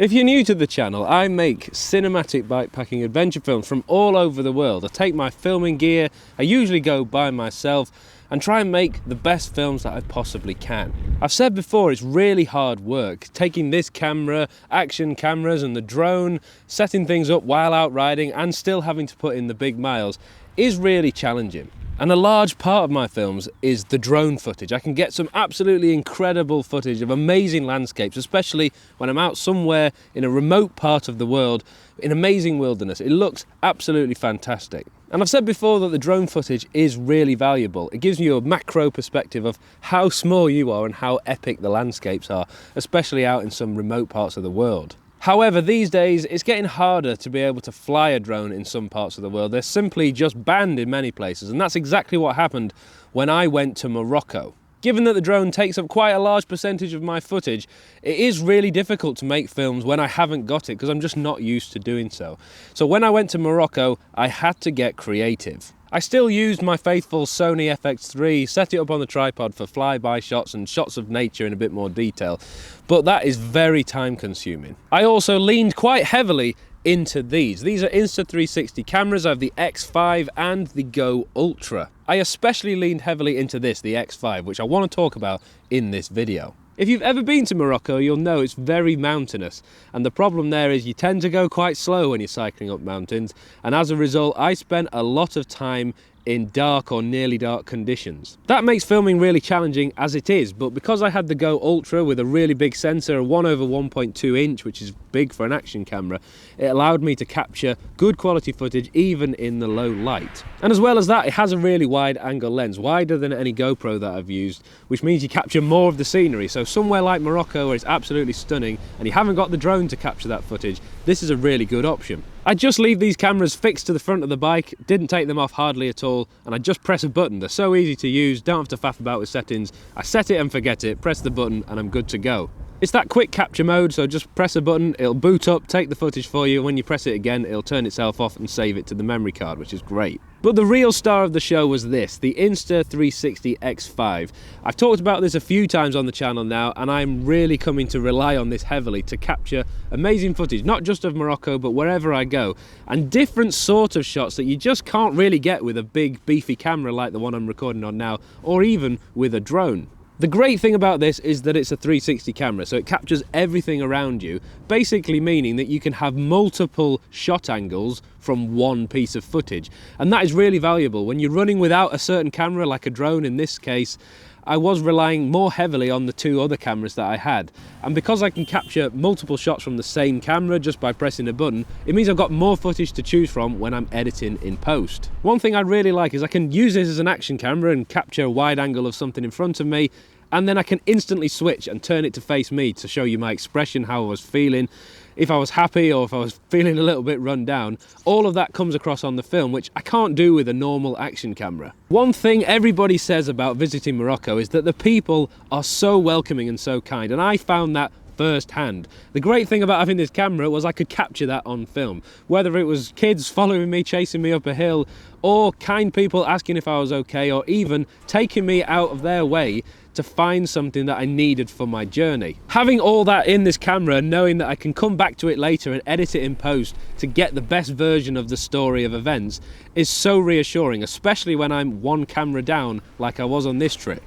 If you're new to the channel, I make cinematic bikepacking adventure films from all over the world. I take my filming gear, I usually go by myself, and try and make the best films that I possibly can. I've said before, it's really hard work. Taking this camera, action cameras and the drone, setting things up while out riding and still having to put in the big miles is really challenging. And a large part of my films is the drone footage. I can get some absolutely incredible footage of amazing landscapes, especially when I'm out somewhere in a remote part of the world, in amazing wilderness. It looks absolutely fantastic. And I've said before that the drone footage is really valuable. It gives you a macro perspective of how small you are and how epic the landscapes are, especially out in some remote parts of the world. However, these days it's getting harder to be able to fly a drone in some parts of the world. They're simply just banned in many places, and that's exactly what happened when I went to Morocco. Given that the drone takes up quite a large percentage of my footage, it is really difficult to make films when I haven't got it because I'm just not used to doing so. So when I went to Morocco, I had to get creative. I still used my faithful Sony FX3, set it up on the tripod for flyby shots and shots of nature in a bit more detail, but that is very time consuming. I also leaned quite heavily into these. These are Insta360 cameras. I have the X5 and the Go Ultra. I especially leaned heavily into this, the X5, which I want to talk about in this video. If you've ever been to Morocco, you'll know it's very mountainous, and the problem there is you tend to go quite slow when you're cycling up mountains, and as a result I spent a lot of time in dark or nearly dark conditions. That makes filming really challenging as it is, but because I had the Go Ultra with a really big sensor, a 1/1.2 inch, which is big for an action camera, it allowed me to capture good quality footage even in the low light. And as well as that, it has a really wide angle lens, wider than any GoPro that I've used, which means you capture more of the scenery. So somewhere like Morocco where it's absolutely stunning and you haven't got the drone to capture that footage, this is a really good option. I just leave these cameras fixed to the front of the bike, didn't take them off hardly at all, and I just press a button. They're so easy to use, don't have to faff about with settings. I set it and forget it, press the button and I'm good to go. It's that quick capture mode, so just press a button, it'll boot up, take the footage for you. When you press it again, it'll turn itself off and save it to the memory card, which is great. But the real star of the show was this, the Insta360 X5. I've talked about this a few times on the channel now, and I'm really coming to rely on this heavily to capture amazing footage, not just of Morocco, but wherever I go, and different sort of shots that you just can't really get with a big beefy camera like the one I'm recording on now, or even with a drone. The great thing about this is that it's a 360 camera, so it captures everything around you, basically meaning that you can have multiple shot angles from one piece of footage. And that is really valuable. When you're running without a certain camera, like a drone in this case, I was relying more heavily on the two other cameras that I had. And because I can capture multiple shots from the same camera just by pressing a button, it means I've got more footage to choose from when I'm editing in post. One thing I really like is I can use this as an action camera and capture a wide angle of something in front of me, and then I can instantly switch and turn it to face me to show you my expression, how I was feeling, if I was happy or if I was feeling a little bit run down. All of that comes across on the film, which I can't do with a normal action camera. One thing everybody says about visiting Morocco is that the people are so welcoming and so kind, and I found that firsthand. The great thing about having this camera was I could capture that on film, whether it was kids following me, chasing me up a hill, or kind people asking if I was okay, or even taking me out of their way to find something that I needed for my journey. Having all that in this camera, knowing that I can come back to it later and edit it in post to get the best version of the story of events, is so reassuring, especially when I'm one camera down like I was on this trip.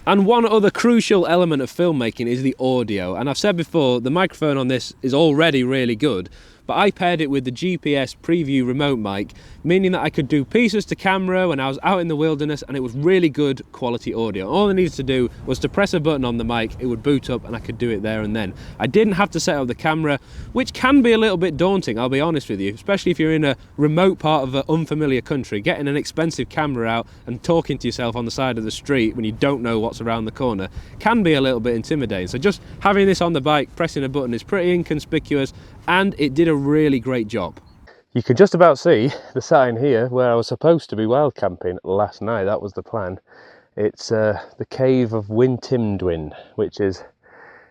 And one other crucial element of filmmaking is the audio, and I've said before, the microphone on this is already really good, but I paired it with the GPS preview remote mic, meaning that I could do pieces to camera when I was out in the wilderness, and it was really good quality audio. All I needed to do was to press a button on the mic, it would boot up and I could do it there and then. I didn't have to set up the camera, which can be a little bit daunting, I'll be honest with you, especially if you're in a remote part of an unfamiliar country. Getting an expensive camera out and talking to yourself on the side of the street when you don't know what's around the corner can be a little bit intimidating. So just having this on the bike, pressing a button, is pretty inconspicuous, and it did a really great job. You can just about see the sign here where I was supposed to be wild camping last night. That was the plan. It's the cave of Wintimdwin, which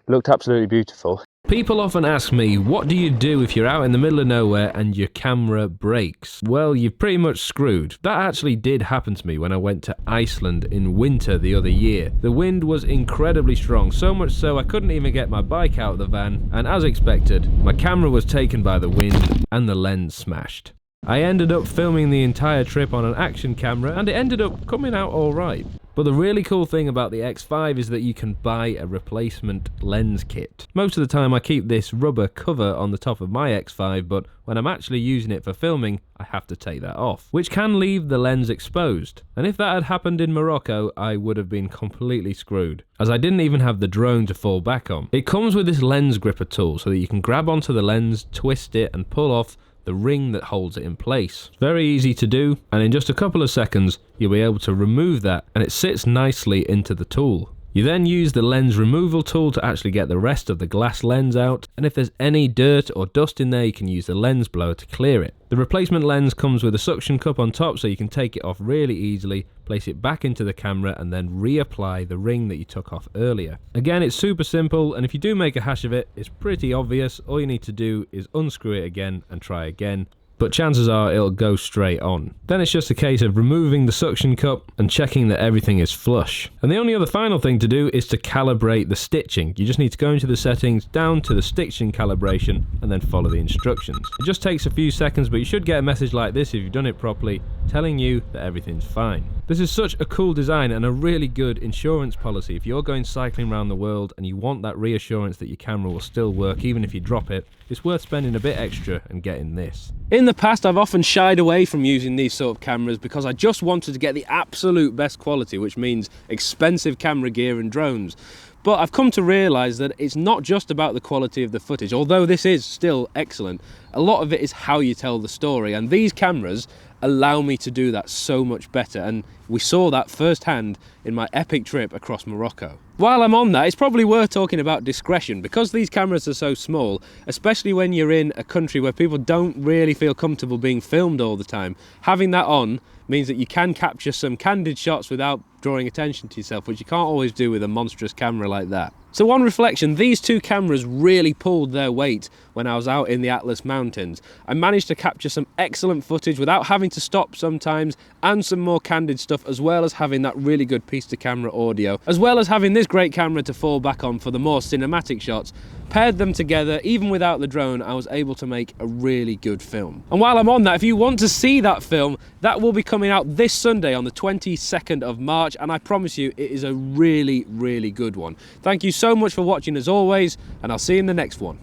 looked absolutely beautiful. People often ask me, what do you do if you're out in the middle of nowhere and your camera breaks? Well, you're pretty much screwed. That actually did happen to me when I went to Iceland in winter the other year. The wind was incredibly strong, so much so I couldn't even get my bike out of the van, and as expected, my camera was taken by the wind and the lens smashed. I ended up filming the entire trip on an action camera and it ended up coming out alright. But the really cool thing about the X5 is that you can buy a replacement lens kit. Most of the time I keep this rubber cover on the top of my X5, but when I'm actually using it for filming, I have to take that off, which can leave the lens exposed. And if that had happened in Morocco, I would have been completely screwed, as I didn't even have the drone to fall back on. It comes with this lens gripper tool so that you can grab onto the lens, twist it, and pull off the ring that holds it in place. It's very easy to do, and in just a couple of seconds you'll be able to remove that, and it sits nicely into the tool. You then use the lens removal tool to actually get the rest of the glass lens out, and if there's any dirt or dust in there, you can use the lens blower to clear it. The replacement lens comes with a suction cup on top so you can take it off really easily, place it back into the camera, and then reapply the ring that you took off earlier. Again, it's super simple, and if you do make a hash of it, it's pretty obvious. All you need to do is unscrew it again and try again, but chances are it'll go straight on. Then it's just a case of removing the suction cup and checking that everything is flush. And the only other final thing to do is to calibrate the stitching. You just need to go into the settings, down to the stitching calibration, and then follow the instructions. It just takes a few seconds, but you should get a message like this if you've done it properly, telling you that everything's fine. This is such a cool design and a really good insurance policy. If you're going cycling around the world and you want that reassurance that your camera will still work even if you drop it, it's worth spending a bit extra and getting this. In the past, I've often shied away from using these sort of cameras because I just wanted to get the absolute best quality, which means expensive camera gear and drones. But I've come to realise that it's not just about the quality of the footage, although this is still excellent. A lot of it is how you tell the story, and these cameras allow me to do that so much better, and we saw that firsthand in my epic trip across Morocco. While I'm on that, it's probably worth talking about discretion, because these cameras are so small, especially when you're in a country where people don't really feel comfortable being filmed all the time. Having that on means that you can capture some candid shots without drawing attention to yourself, which you can't always do with a monstrous camera like that. So on reflection, these two cameras really pulled their weight when I was out in the Atlas Mountains. I managed to capture some excellent footage without having to stop sometimes, and some more candid stuff, as well as having that really good piece to camera audio, as well as having this great camera to fall back on for the more cinematic shots. Paired them together, even without the drone, I was able to make a really good film. And while I'm on that, if you want to see that film, that will be coming out this Sunday on the 22nd of March, and I promise you it is a really, really good one. Thank you so much for watching as always, and I'll see you in the next one.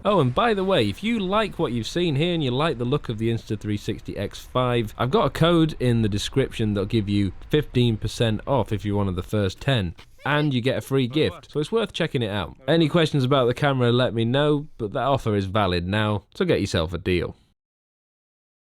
Oh, and by the way, if you like what you've seen here and you like the look of the Insta360 X5, I've got a code in the description that'll give you 15% off if you're one of the first 10. And you get a free gift, so it's worth checking it out. Any questions about the camera, let me know, but that offer is valid now, so get yourself a deal.